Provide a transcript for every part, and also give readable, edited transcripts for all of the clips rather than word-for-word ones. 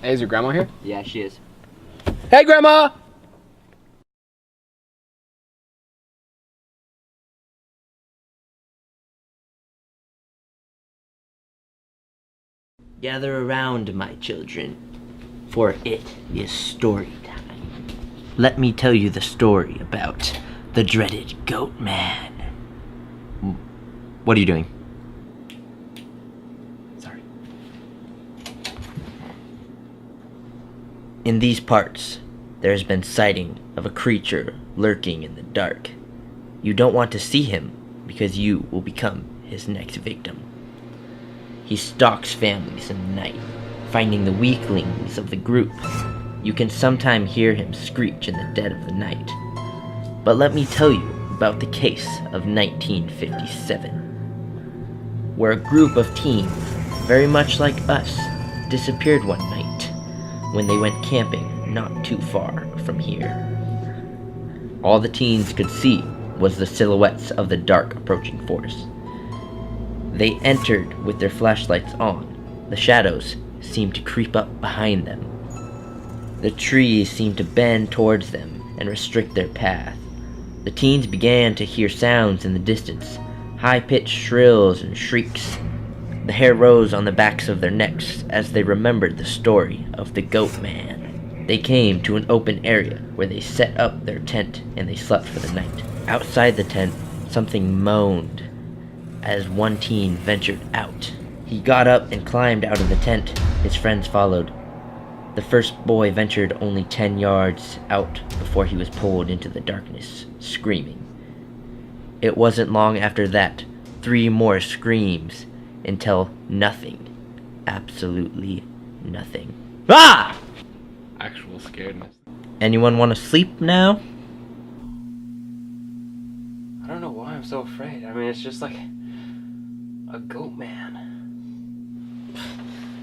Hey, is your grandma here? Yeah, she is. Hey, Grandma! Gather around, my children, for it is story time. Let me tell you the story about the dreaded Goat Man. What are you doing? Sorry. In these parts, there has been sighting of a creature lurking in the dark. You don't want to see him because you will become his next victim. He stalks families in the night, finding the weaklings of the group. You can sometimes hear him screech in the dead of the night. But let me tell you about the case of 1957, where a group of teens, very much like us, disappeared one night when they went camping not too far from here. All the teens could see was the silhouettes of the dark approaching force. They entered with their flashlights on. The shadows seemed to creep up behind them. The trees seemed to bend towards them and restrict their path. The teens began to hear sounds in the distance, high-pitched shrills and shrieks. The hair rose on the backs of their necks as they remembered the story of the Goat Man. They came to an open area where they set up their tent and they slept for the night. Outside the tent, something moaned as one teen ventured out. He got up and climbed out of the tent. His friends followed. The first boy ventured only 10 yards out before he was pulled into the darkness, screaming. It wasn't long after that, 3 more screams, until nothing. Absolutely nothing. Ah! Actual scaredness. Anyone want to sleep now? I don't know why I'm so afraid. I mean, it's just like a goat man.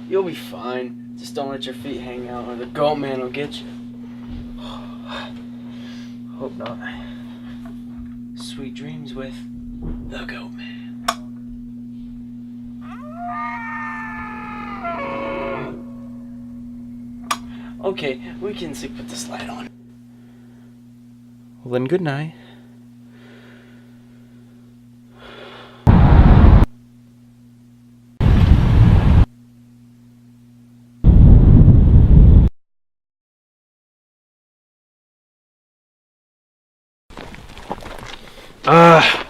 You'll be fine. Just don't let your feet hang out or the goat man will get you. Hope not. Sweet dreams with the goat man. Okay, we can sleep with this light on. Well then, good night.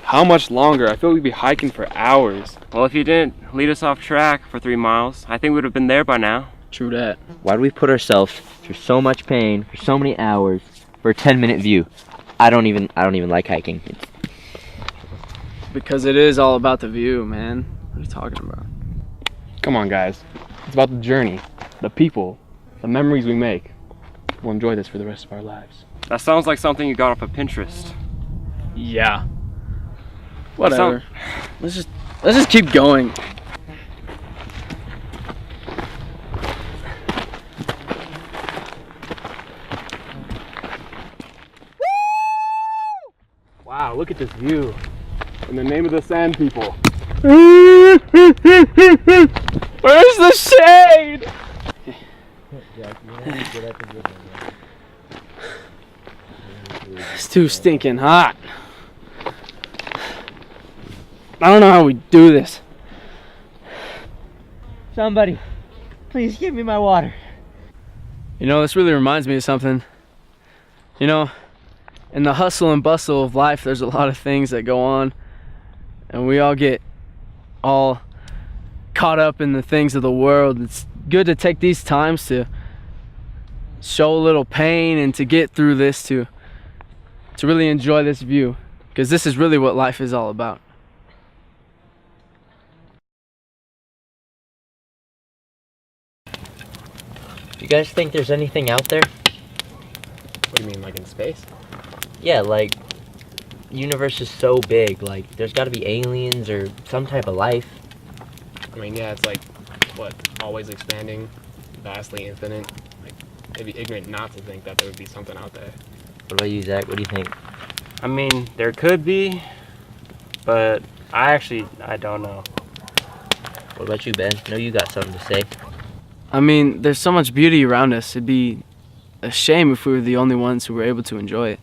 How much longer? I feel we'd be hiking for hours. Well, if you didn't lead us off track for 3 miles, I think we would have been there by now. True that. Why do we put ourselves through so much pain for so many hours for a 10-minute view? I don't even like hiking. Because it is all about the view, man. What are you talking about? Come on, guys. It's about the journey, the people, the memories we make. We'll enjoy this for the rest of our lives. That sounds like something you got off of Pinterest. Yeah. Whatever. Let's just keep going. Wow, look at this view. In the name of the sand people. Where's the shade? It's too stinking hot. I don't know how we do this. Somebody, please give me my water. You know, this really reminds me of something. You know, in the hustle and bustle of life, there's a lot of things that go on, and we all get all caught up in the things of the world. It's good to take these times to show a little pain and to get through this, to really enjoy this view, because this is really what life is all about. You guys think there's anything out there? What do you mean, like in space? Yeah, like, the universe is so big, like, there's gotta be aliens or some type of life. I mean, yeah, it's like, what, always expanding, vastly infinite. Like, it'd be ignorant not to think that there would be something out there. What about you, Zach? What do you think? I mean, there could be, but I don't know. What about you, Ben? I know you got something to say. I mean, there's so much beauty around us. It'd be a shame if we were the only ones who were able to enjoy it.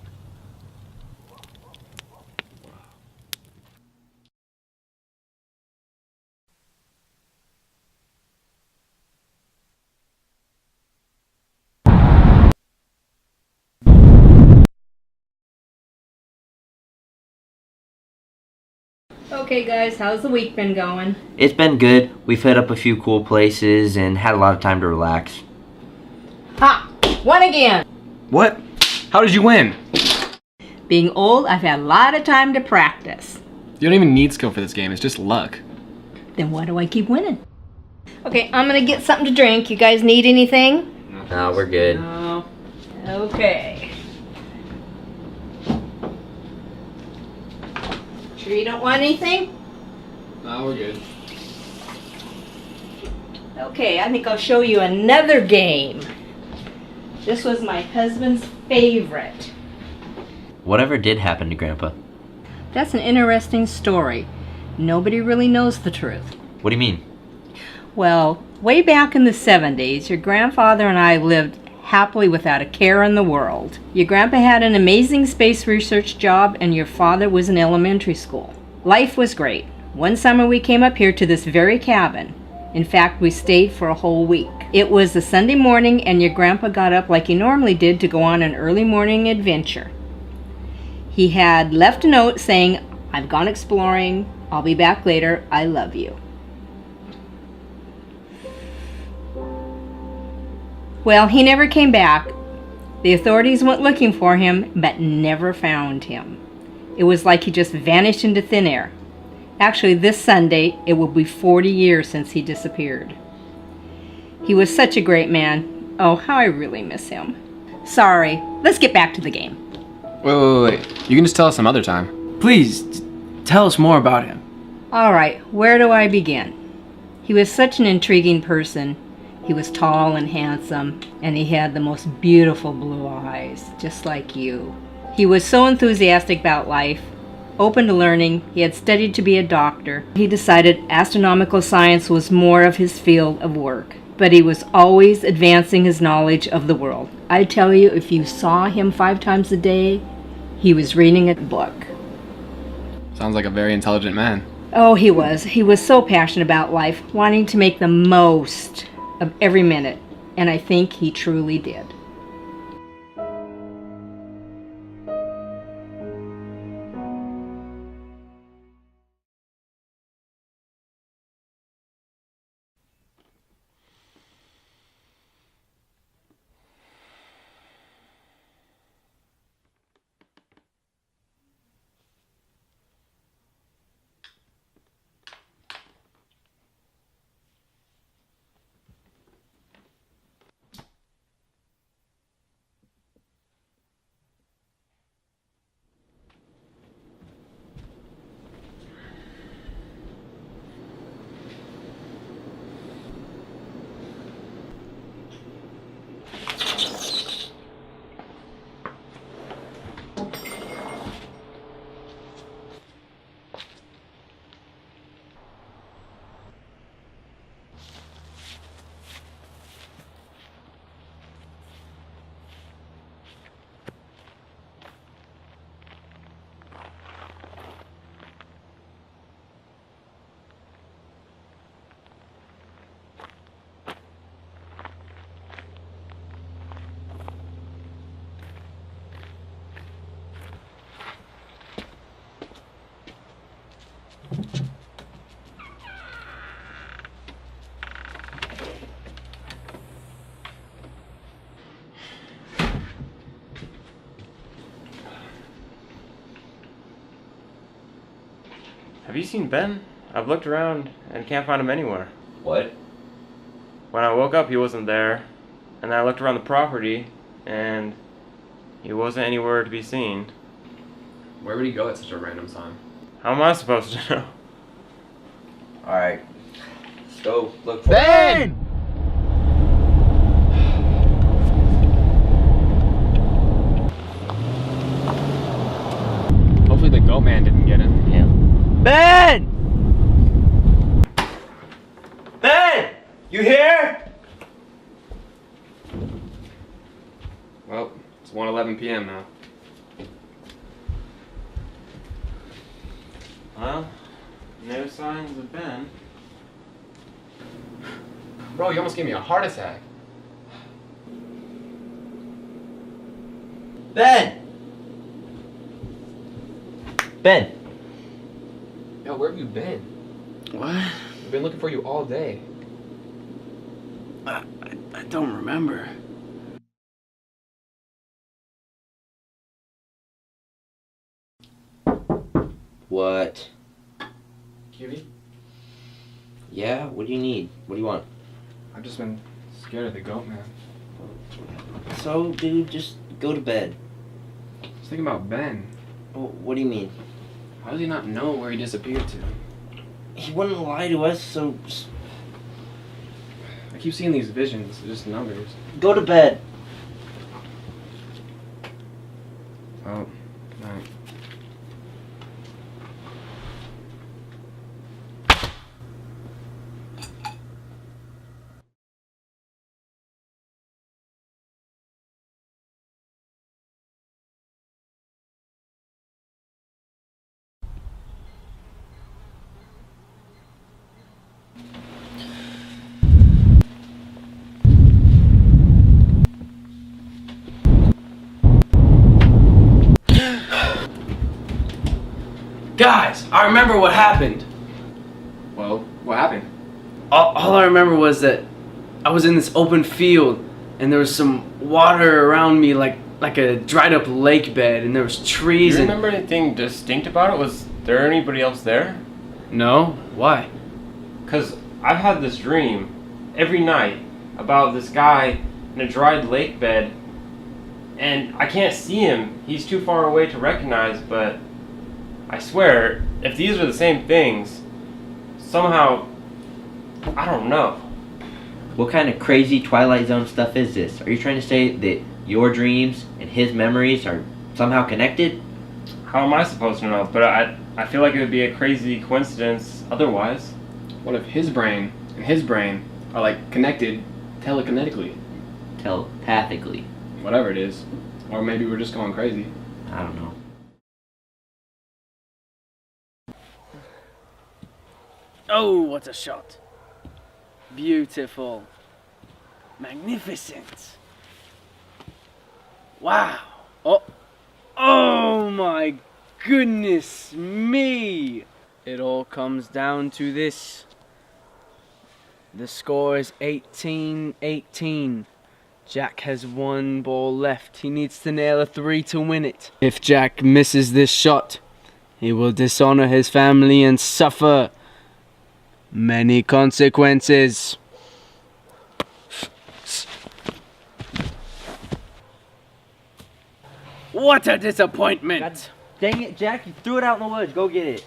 Okay guys, how's the week been going? It's been good. We've hit up a few cool places and had a lot of time to relax. Ha! Won again! What? How did you win? Being old, I've had a lot of time to practice. You don't even need skill for this game, it's just luck. Then why do I keep winning? Okay, I'm gonna get something to drink. You guys need anything? No, we're good. No. Okay. Sure you don't want anything? No, we're good. Okay, I think I'll show you another game. This was my husband's favorite. Whatever did happen to Grandpa? That's an interesting story. Nobody really knows the truth. What do you mean? Well, way back in the 70s, your grandfather and I lived happily without a care in the world. Your grandpa had an amazing space research job and your father was in elementary school. Life was great. One summer we came up here to this very cabin. In fact, we stayed for a whole week. It was a Sunday morning and your grandpa got up like he normally did to go on an early morning adventure. He had left a note saying, "I've gone exploring. I'll be back later. I love you." Well, he never came back. The authorities went looking for him, but never found him. It was like he just vanished into thin air. Actually, this Sunday, it will be 40 years since he disappeared. He was such a great man. Oh, how I really miss him. Sorry, let's get back to the game. Wait. You can just tell us some other time. Please, tell us more about him. All right, where do I begin? He was such an intriguing person. He was tall and handsome, and he had the most beautiful blue eyes, just like you. He was so enthusiastic about life, open to learning. He had studied to be a doctor. He decided astronomical science was more of his field of work, but he was always advancing his knowledge of the world. I tell you, if you saw him 5 times a day, he was reading a book. Sounds like a very intelligent man. Oh, he was. He was so passionate about life, wanting to make the most of every minute, and I think he truly did. Have you seen Ben? I've looked around and can't find him anywhere. What? When I woke up, he wasn't there, and I looked around the property, and he wasn't anywhere to be seen. Where would he go at such a random time? How am I supposed to know? Alright. Let's go look for Ben! Hopefully the goat man didn't get him. Yeah. Ben! Ben! You here? It's 1:11 p.m. now. Well, no signs of Ben. Bro, you almost gave me a heart attack. Ben! Ben! Yo, where have you been? What? I've been looking for you all day. I don't remember. What? Cutie? Yeah, what do you need? What do you want? I've just been scared of the goat, man. So, dude, just go to bed. I was thinking about Ben. Well, what do you mean? How does he not know where he disappeared to? He wouldn't lie to us, so just I keep seeing these visions, they're just numbers. go to bed. Oh, good night. Guys, I remember what happened. Well, what happened? All I remember was that I was in this open field and there was some water around me like a dried up lake bed, and there was Do trees you and... remember anything distinct about it? Was there anybody else there? No? Why? Because I've had this dream every night about this guy in a dried lake bed, and I can't see him. He's too far away to recognize, but I swear, if these are the same things, somehow, I don't know. What kind of crazy Twilight Zone stuff is this? Are you trying to say that your dreams and his memories are somehow connected? How am I supposed to know? But I feel like it would be a crazy coincidence otherwise. What if his brain and his brain are like connected telekinetically? Telepathically. Whatever it is. Or maybe we're just going crazy. I don't know. Oh, what a shot. Beautiful. Magnificent. Wow. Oh my goodness me. It all comes down to this. The score is 18-18. Jack has one ball left. He needs to nail a 3 to win it. If Jack misses this shot, he will dishonor his family and suffer many consequences. What a disappointment! Dang it, Jack, you threw it out in the woods. Go get it.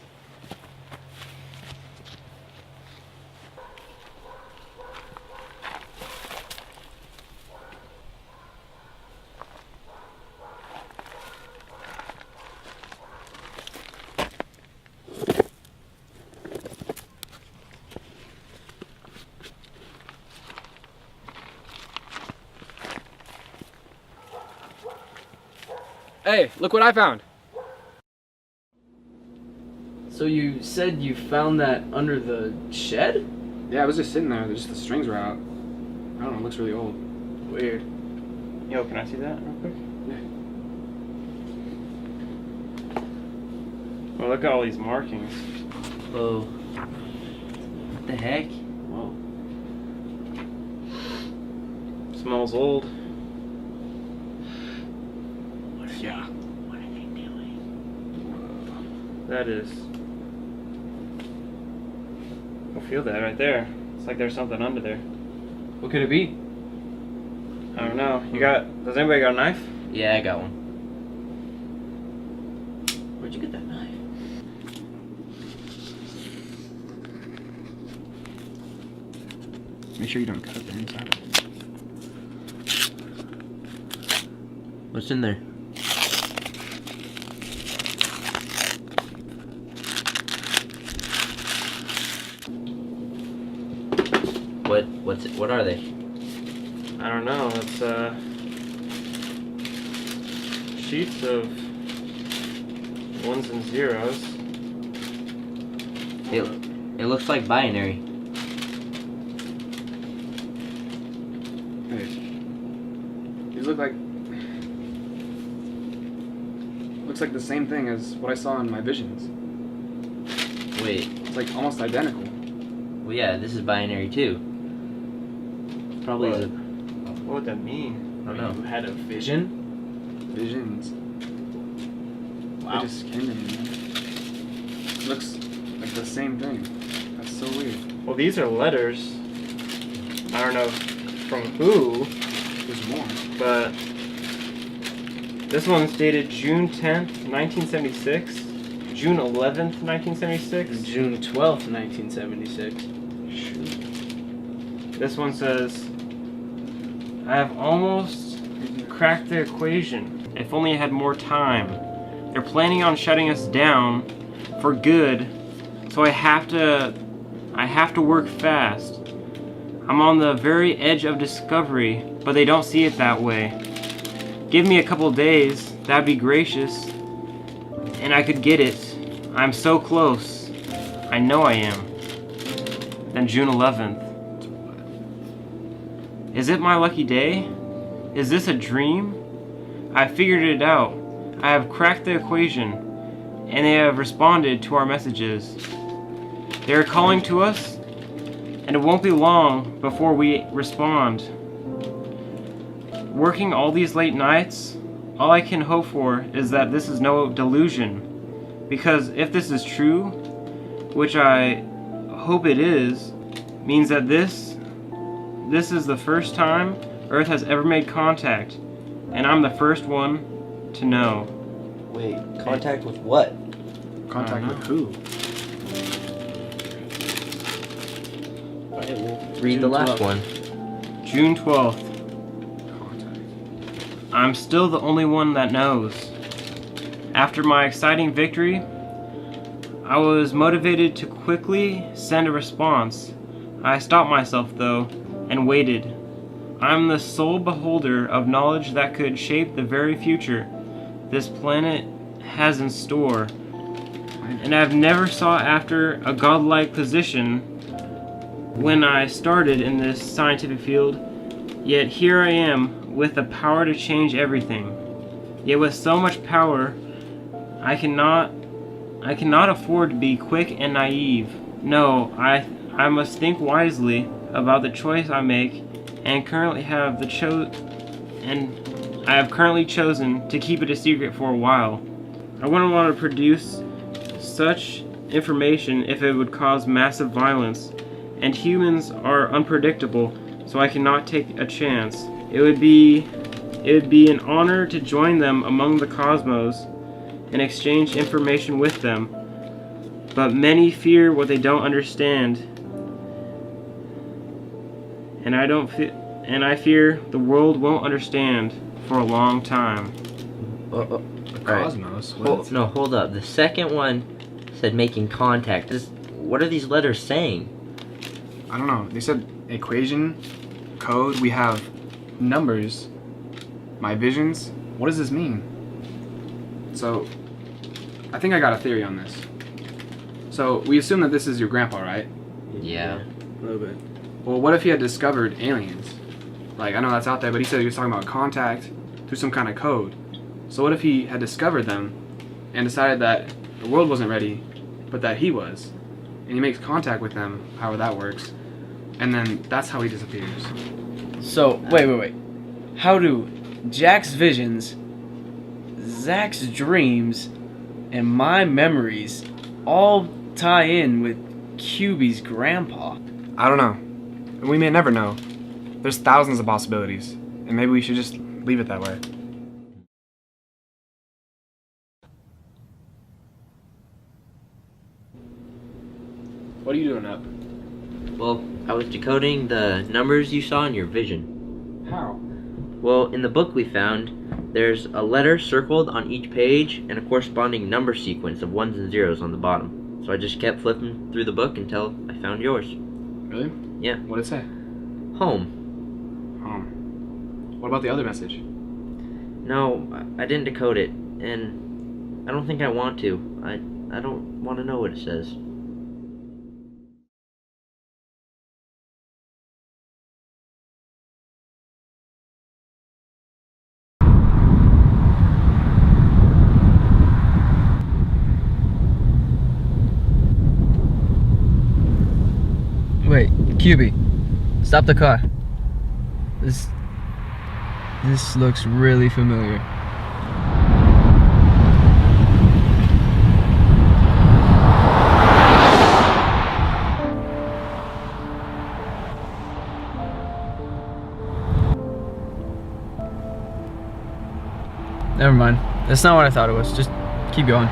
Hey, look what I found. So you said you found that under the shed? Yeah, it was just sitting there. Just the strings were out. I don't know, it looks really old. Weird. Yo, can I see that real quick? Yeah. Well, look at all these markings. Whoa. What the heck? Whoa. Smells old. Yeah. What are they doing? That is. I feel that right there. It's like there's something under there. What could it be? I don't know. Does anybody got a knife? Yeah, I got one. Where'd you get that knife? Make sure you don't cut the inside. What's in there? What are they? I don't know. Let's sheets of ones and zeros. It looks like binary. Hey, these look like looks like the same thing as what I saw in my visions. Wait, It's like almost identical. well yeah, this is binary too. Probably What? is a, What would that mean? I don't know. You had a vision? Visions. Wow. They just came to me, man. Looks like the same thing. That's so weird. Well, these are letters. I don't know from who, There's more. but this one's dated June 10th, 1976, June 11th, 1976. June 12th, 1976. This one says, I have almost cracked the equation. If only I had more time. They're planning on shutting us down for good, so I have to work fast. I'm on the very edge of discovery, but they don't see it that way. Give me a couple days, that'd be gracious, and I could get it. I'm so close. I know I am. Then June 11th. Is it my lucky day? Is this a dream? I figured it out. I have cracked the equation, and they have responded to our messages. They are calling to us, and it won't be long before we respond. Working all these late nights, all I can hope for is that this is no delusion. Because if this is true, which I hope it is, means that this is the first time Earth has ever made contact, and I'm the first one to know. wait, contact with what? Contact with who? Alright, we'll read the last one. June 12th. Contact. I'm still the only one that knows. After my exciting victory, I was motivated to quickly send a response. I stopped myself though, and waited. I'm the sole beholder of knowledge that could shape the very future this planet has in store. And I've never sought after a godlike position when I started in this scientific field, yet here I am with the power to change everything. Yet with so much power, I cannot afford to be quick and naive. No, I must think wisely about the choice I make, and I have currently chosen to keep it a secret for a while. I wouldn't want to produce such information if it would cause massive violence, and humans are unpredictable, so I cannot take a chance. It would be an honor to join them among the cosmos and exchange information with them, but many fear what they don't understand, and I fear the world won't understand for a long time. The cosmos? Hold up. The second one said making contact. What are these letters saying? I don't know. They said equation, code, we have numbers, my visions. What does this mean? So, I think I got a theory on this. So, we assume that this is your grandpa, right? Yeah. A little bit. Well, what if he had discovered aliens? Like, I know that's out there, but he said he was talking about contact through some kind of code. So what if he had discovered them and decided that the world wasn't ready, but that he was? And he makes contact with them, however that works, and then that's how he disappears. So, wait. How do Jack's visions, Zach's dreams, and my memories all tie in with QB's grandpa? I don't know. We may never know. There's thousands of possibilities, and maybe we should just leave it that way. What are you doing up? Well, I was decoding the numbers you saw in your vision. How? Well, in the book we found, there's a letter circled on each page and a corresponding number sequence of ones and zeros on the bottom. So I just kept flipping through the book until I found yours. Really? Yeah. What did it say? Home. What about the other message? No, I didn't decode it, and I don't think I want to. I don't want to know what it says. Wait, QB, stop the car. This looks really familiar. Never mind. That's not what I thought it was. Just keep going.